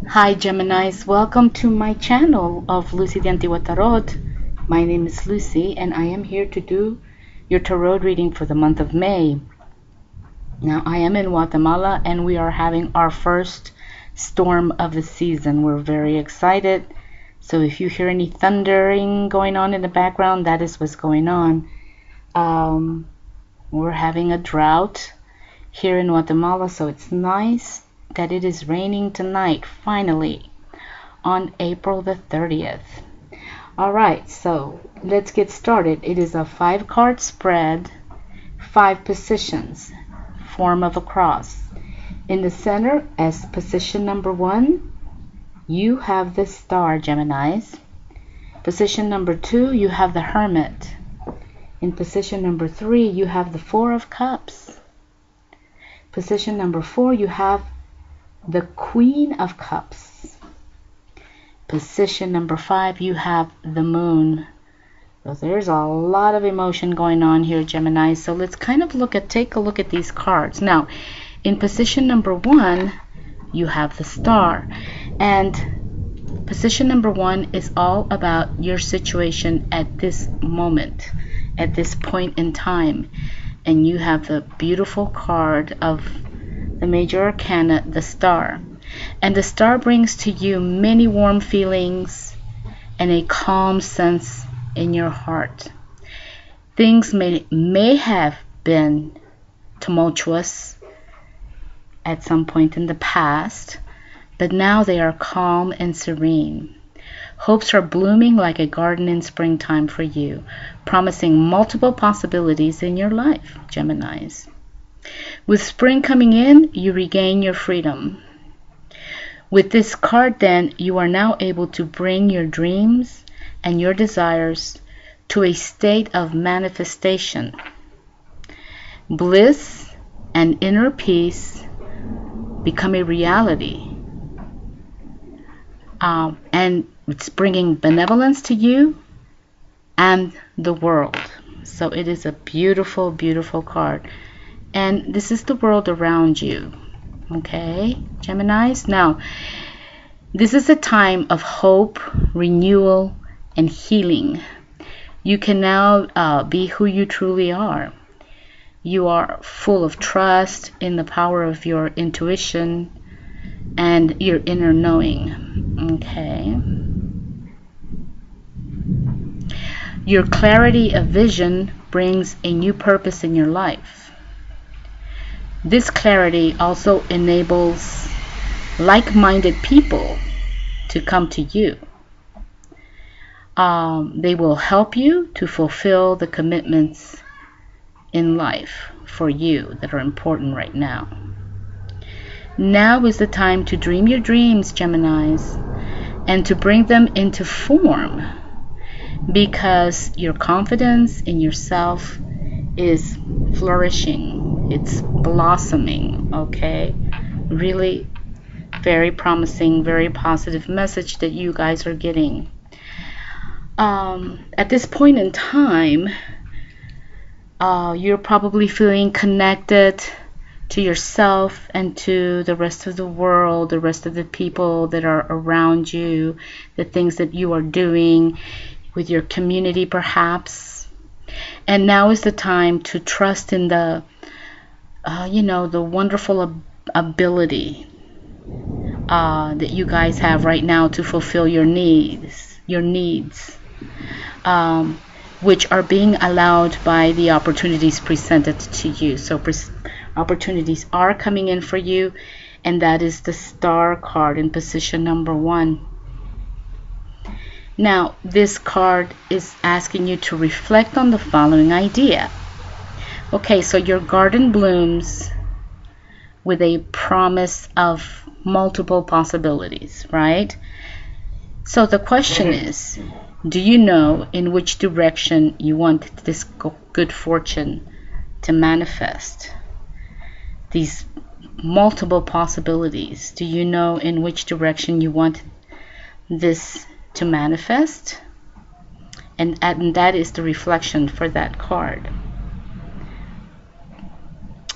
Hi Geminis, welcome to my channel of Lucy the Antigua Tarot. My name is Lucy and I am here to do your tarot reading for the month of May. Now I am in Guatemala and we are having our first storm of the season. We're very excited. So if you hear any thundering going on in the background, that is what's going on. We're having a drought here in Guatemala, so it's nice that it is raining tonight, finally, on April the 30th. Alright, so let's get started. It is a 5-card spread, 5 positions, form of a cross. In the center, as position number 1, you have the Star, Geminis. Position number 2, you have the Hermit. In position number 3, you have the 4 of Cups. Position number 4, you have the Queen of Cups. Position number 5, you have the Moon. So there's a lot of emotion going on here, Gemini. So let's kind of take a look at these cards. Now, in position number 1, you have the Star. And position number 1 is all about your situation at this moment, at this point in time. And you have the beautiful card of the major arcana, the Star. And the Star brings to you many warm feelings and a calm sense in your heart. Things may have been tumultuous at some point in the past, but now they are calm and serene. Hopes are blooming like a garden in springtime for you, promising multiple possibilities in your life, Geminis. With spring coming in, you regain your freedom. With this card, then, you are now able to bring your dreams and your desires to a state of manifestation. Bliss and inner peace become a reality. And it's bringing benevolence to you and the world. So it is a beautiful, beautiful card. And this is the world around you. Okay, Geminis? Now, this is a time of hope, renewal, and healing. You can now be who you truly are. You are full of trust in the power of your intuition and your inner knowing. Okay. Your clarity of vision brings a new purpose in your life. This clarity also enables like-minded people to come to you. They will help you to fulfill the commitments in life for you that are important right now. Now is the time to dream your dreams, Geminis, and to bring them into form, because your confidence in yourself is flourishing. It's blossoming, okay? Really very promising, very positive message that you guys are getting. At this point in time, you're probably feeling connected to yourself and to the rest of the world, the rest of the people that are around you, the things that you are doing with your community perhaps. And now is the time to trust in the the wonderful ability that you guys have right now to fulfill your needs, which are being allowed by the opportunities presented to you. So opportunities are coming in for you, and that is the Star card in position number 1. Now, this card is asking you to reflect on the following idea. Okay, so your garden blooms with a promise of multiple possibilities, right? So the question is, do you know in which direction you want this good fortune to manifest? These multiple possibilities, do you know in which direction you want this to manifest? And that is the reflection for that card.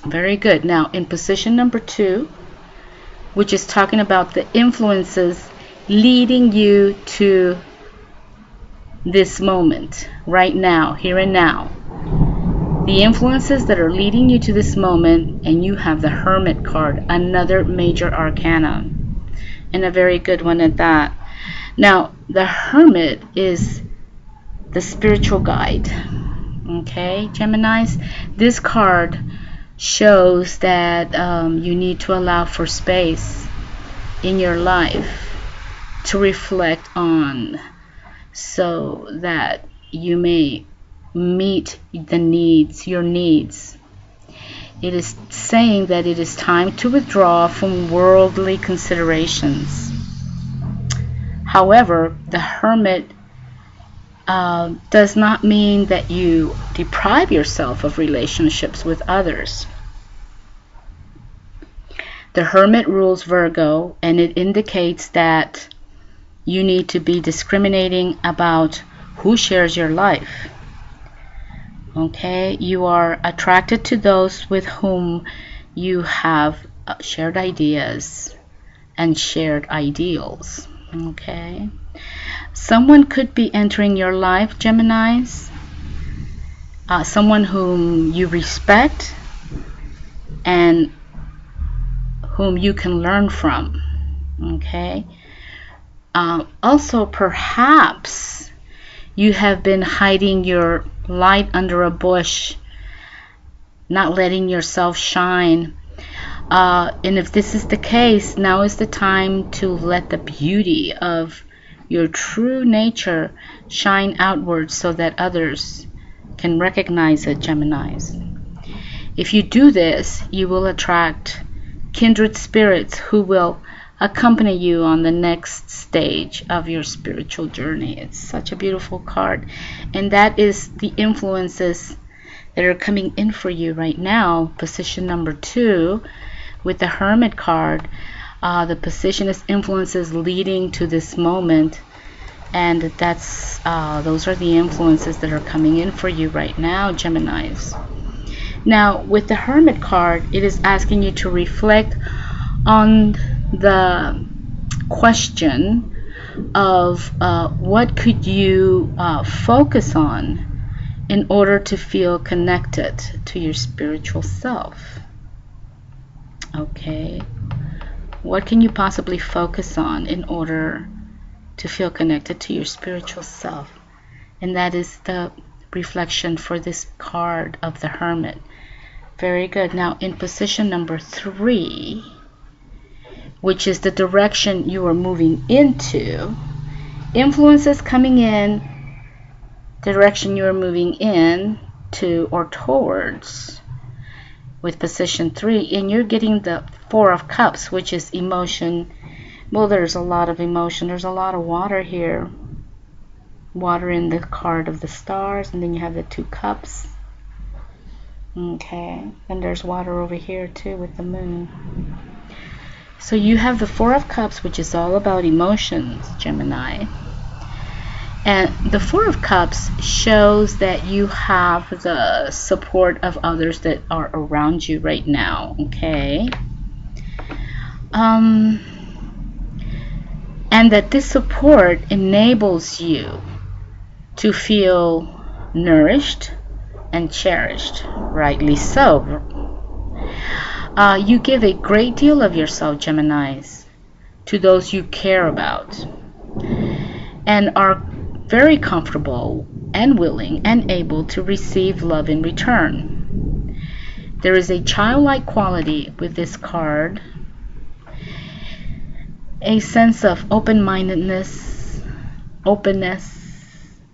Very good. Now in position number 2, which is talking about the influences leading you to this moment, right now, here and now. The influences that are leading you to this moment, and you have the Hermit card, another major arcana, and a very good one at that. Now, the Hermit is the spiritual guide. Okay, Geminis, this card shows that you need to allow for space in your life to reflect on, so that you may meet the needs, your needs. It is saying that it is time to withdraw from worldly considerations. However, the Hermit does not mean that you deprive yourself of relationships with others. The Hermit rules Virgo, and it indicates that you need to be discriminating about who shares your life. Okay, you are attracted to those with whom you have shared ideas and shared ideals. Okay, someone could be entering your life, Geminis, someone whom you respect and whom you can learn from. Okay, also perhaps you have been hiding your light under a bush, not letting yourself shine. And if this is the case, now is the time to let the beauty of your true nature shine outwards so that others can recognize it, Geminis. If you do this, you will attract kindred spirits who will accompany you on the next stage of your spiritual journey. It's such a beautiful card, and that is the influences that are coming in for you right now. Position number 2 with the Hermit card, the position is influences leading to this moment, and that's those are the influences that are coming in for you right now, Geminis. Now, with the Hermit card, it is asking you to reflect on the question of what could you focus on in order to feel connected to your spiritual self. Okay, what can you possibly focus on in order to feel connected to your spiritual self? And that is the reflection for this card of the Hermit. Very good. Now, in position number 3, which is the direction you are moving into, influences coming in, direction you are moving in to or towards with position 3, and you're getting the 4 of Cups, which is emotion. Well, there's a lot of emotion. There's a lot of water here. Water in the card of the stars, and then you have the 2 cups. Okay, and there's water over here too with the moon. So you have the 4 of Cups, which is all about emotions, Gemini. And the 4 of Cups shows that you have the support of others that are around you right now, okay? And that this support enables you to feel nourished and cherished, rightly so. You give a great deal of yourself, Geminis, to those you care about, and are very comfortable and willing and able to receive love in return. There is a childlike quality with this card, a sense of open-mindedness, openness,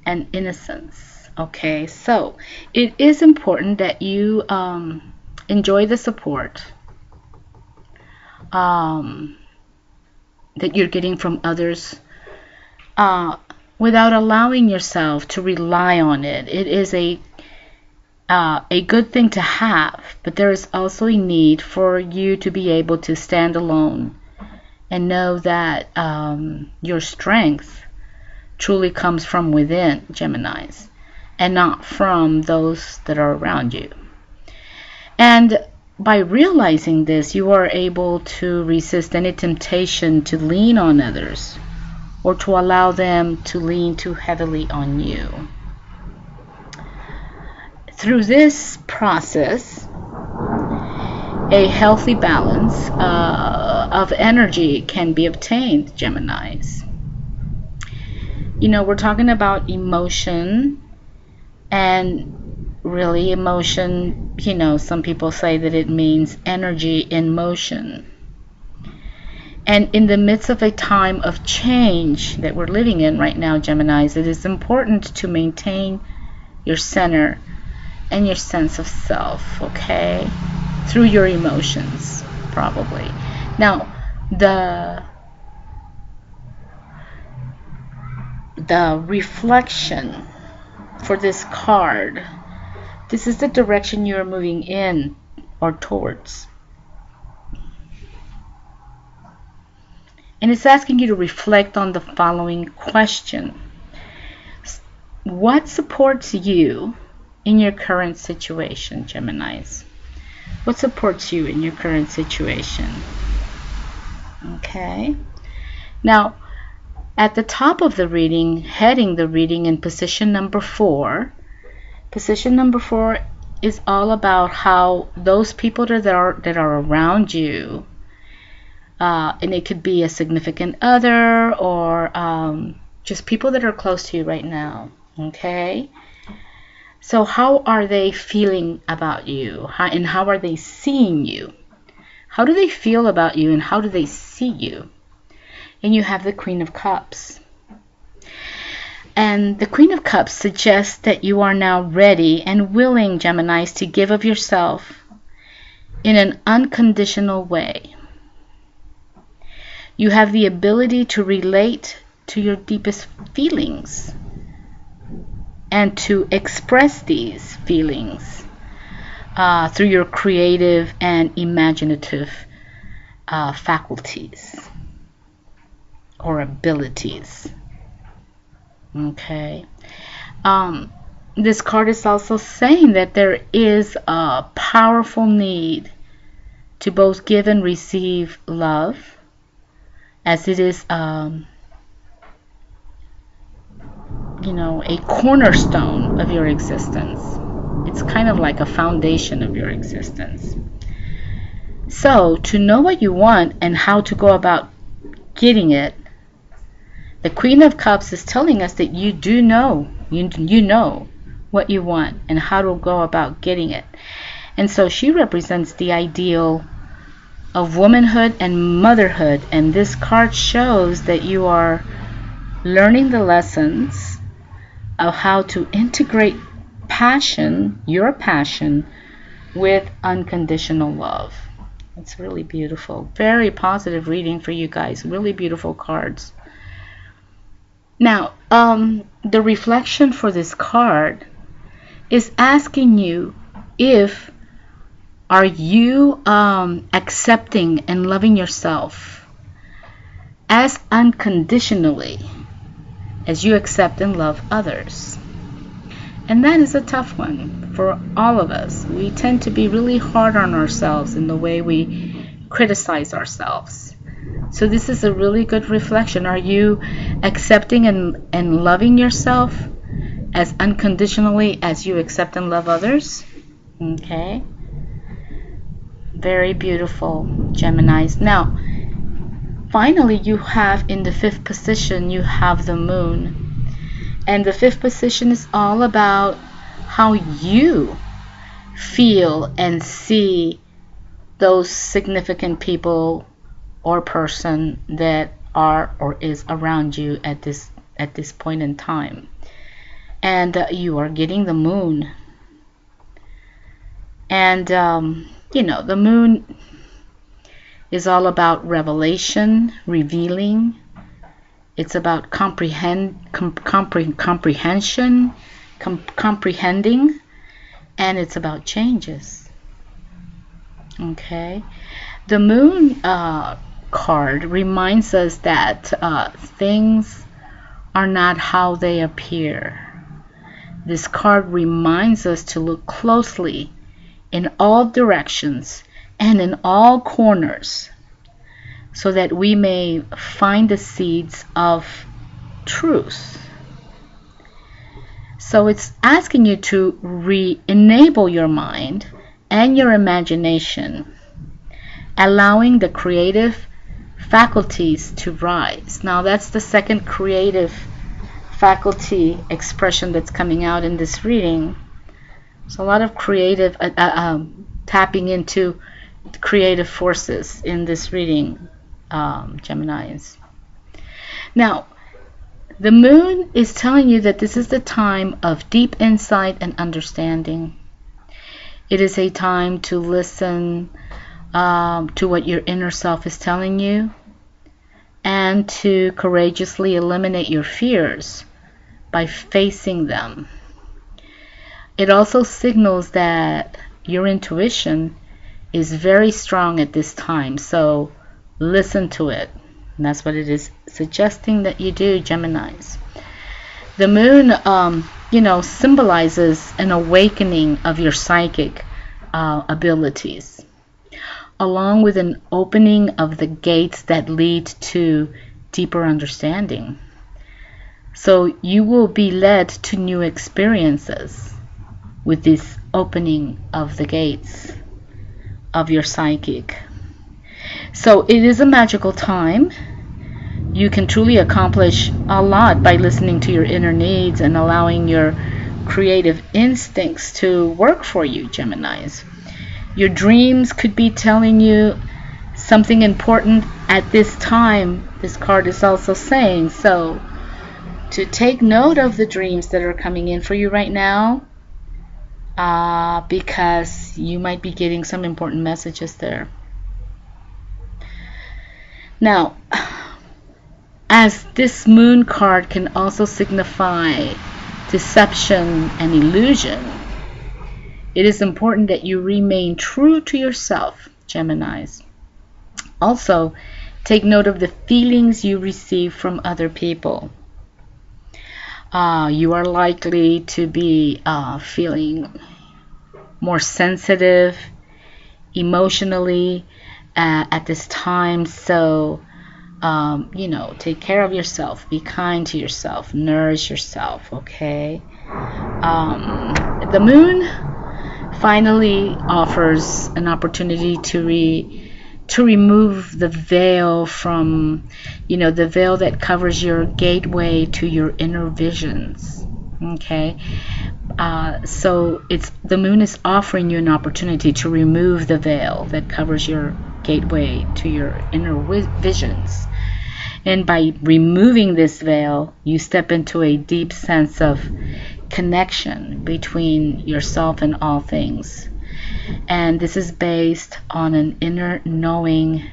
and innocence. Okay, so it is important that you enjoy the support that you're getting from others without allowing yourself to rely on it. It is a good thing to have, but there is also a need for you to be able to stand alone and know that your strength truly comes from within, Geminis, and not from those that are around you. And by realizing this, you are able to resist any temptation to lean on others or to allow them to lean too heavily on you. Through this process, a healthy balance of energy can be obtained, Geminis. You know, we're talking about emotion, and really emotion, you know, some people say that it means energy in motion. And in the midst of a time of change that we're living in right now, Geminis, it is important to maintain your center and your sense of self, okay? Through your emotions, probably. Now, the reflection for this card, this is the direction you're moving in or towards. And it's asking you to reflect on the following question. What supports you in your current situation, Geminis? What supports you in your current situation? Okay. Now, at the top of the reading, heading the reading in position number 4, position number 4 is all about how those people that are around you, and it could be a significant other or just people that are close to you right now, okay? So how are they feeling about you, and how are they seeing you? How do they feel about you, and how do they see you? And you have the Queen of Cups. And the Queen of Cups suggests that you are now ready and willing, Geminis, to give of yourself in an unconditional way. You have the ability to relate to your deepest feelings and to express these feelings through your creative and imaginative faculties or abilities. Okay. This card is also saying that there is a powerful need to both give and receive love, as it is you know, a cornerstone of your existence. It's kind of like a foundation of your existence. So, to know what you want and how to go about getting it, the Queen of Cups is telling us that you do know, you know what you want and how to go about getting it. And so she represents the ideal of womanhood and motherhood, and this card shows that you are learning the lessons of how to integrate passion, your passion, with unconditional love. It's really beautiful. Very positive reading for you guys. Really beautiful cards. Now, the reflection for this card is asking you if are you accepting and loving yourself as unconditionally as you accept and love others. And that is a tough one for all of us. We tend to be really hard on ourselves in the way we criticize ourselves. So this is a really good reflection. Are you accepting and loving yourself as unconditionally as you accept and love others? Okay. Very beautiful, Geminis. Now, finally, you have in the 5th position, you have the Moon. And the 5th position is all about how you feel and see those significant people or person that are or is around you at this point in time. And you are getting the Moon. And you know, the Moon is all about revelation, revealing. It's about comprehension, comprehending, and it's about changes. Okay, the Moon card reminds us that things are not how they appear. This card reminds us to look closely in all directions and in all corners, so that we may find the seeds of truth. So it's asking you to re-enable your mind and your imagination, allowing the creative faculties to rise. Now that's the second creative faculty expression that's coming out in this reading. So a lot of creative tapping into creative forces in this reading, Geminis. Now, the moon is telling you that this is the time of deep insight and understanding. It is a time to listen to what your inner self is telling you, and to courageously eliminate your fears by facing them. It also signals that your intuition is very strong at this time, so listen to it. And that's what it is suggesting that you do, Geminis. The moon, symbolizes an awakening of your psychic abilities, along with an opening of the gates that lead to deeper understanding. So you will be led to new experiences with this opening of the gates of your psychic. So it is a magical time. You can truly accomplish a lot by listening to your inner needs and allowing your creative instincts to work for you, Geminis. Your dreams could be telling you something important at this time, this card is also saying. So to take note of the dreams that are coming in for you right now, because you might be getting some important messages there. Now, as this moon card can also signify deception and illusion, it is important that you remain true to yourself, Geminis. Also, take note of the feelings you receive from other people. You are likely to be feeling more sensitive emotionally at this time. So, take care of yourself. Be kind to yourself. Nourish yourself, okay? The moon finally offers an opportunity to remove the veil from, the veil that covers your gateway to your inner visions. Okay, so the moon is offering you an opportunity to remove the veil that covers your gateway to your inner visions. And by removing this veil, you step into a deep sense of connection between yourself and all things. And this is based on an inner knowing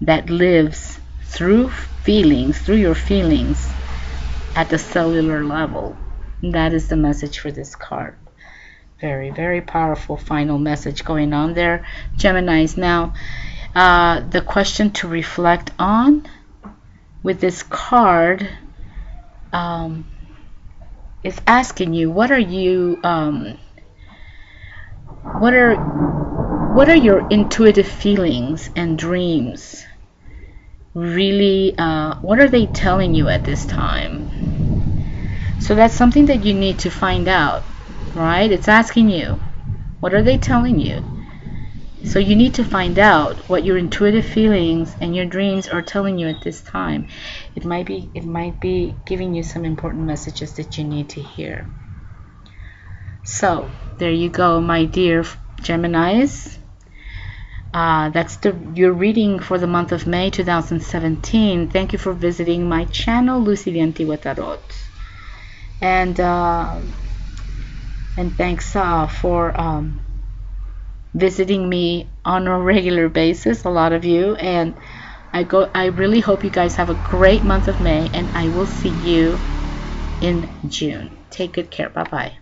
that lives through your feelings at the cellular level. And that is the message for this card. Very, very powerful final message going on there, Geminis. Now, the question to reflect on with this card is asking you, what are your intuitive feelings and dreams really, what are they telling you at this time? So that's something that you need to find out, right? It's asking you, what are they telling you? So you need to find out what your intuitive feelings and your dreams are telling you at this time. It might be giving you some important messages that you need to hear. So there you go, my dear Geminis. That's your reading for the month of May 2017. Thank you for visiting my channel, Lucy the Antigua Tarot. And thanks for visiting me on a regular basis, a lot of you. And I really hope you guys have a great month of May, and I will see you in June. Take good care. Bye-bye.